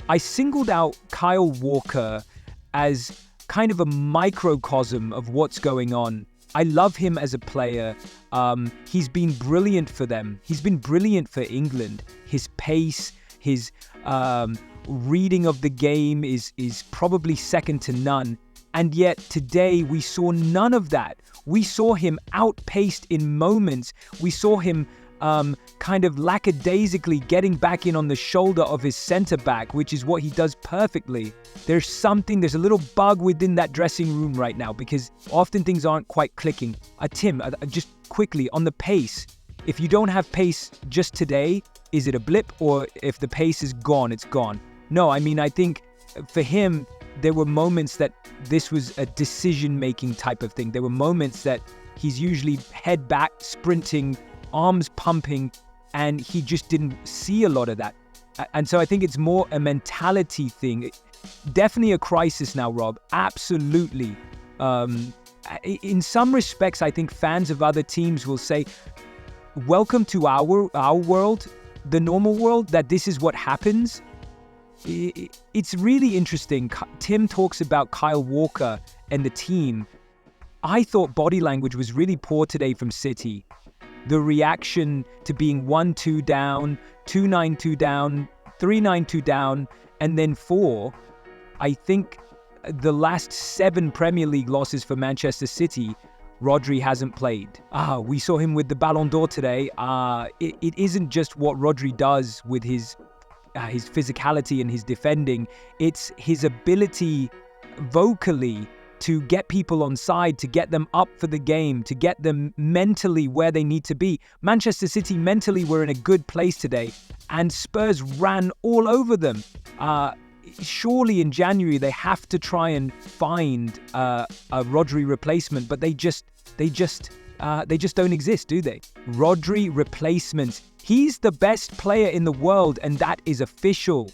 I singled out Kyle Walker as kind of a microcosm of what's going on. I love him as a player. He's been brilliant for them. He's been brilliant for England. His pace, his reading of the game is probably second to none. And yet today we saw none of that. We saw him outpaced in moments. We saw him kind of lackadaisically getting back in on the shoulder of his centre back, which is what he does perfectly. There's a little bug within that dressing room right now because often things aren't quite clicking. Tim, just quickly on the pace. If you don't have pace just today, is it a blip, or if the pace is gone, it's gone? No, I mean, I think for him, there were moments that this was a decision-making type of thing. There were moments that he's usually head back, sprinting, arms pumping, and he just didn't see a lot of that. And so I think it's more a mentality thing. Definitely a crisis now, Rob. Absolutely. In some respects, I think fans of other teams will say, welcome to our world, the normal world, that this is what happens. It's really interesting. Tim talks about Kyle Walker and the team. I thought body language was really poor today from City. The reaction to being 1-2 down, 2-9-2 down, 3-9-2 down, and then 4. I think the last 7 Premier League losses for Manchester City, Rodri hasn't played. We saw him with the Ballon d'Or today. It isn't just what Rodri does with his physicality and his defending. It's his ability vocally to get people on side, to get them up for the game, to get them mentally where they need to be. Manchester City mentally were in a good place today, and Spurs ran all over them. Surely in January they have to try and find a Rodri replacement, but they just don't exist, do they? Rodri replacements. He's the best player in the world, and that is official.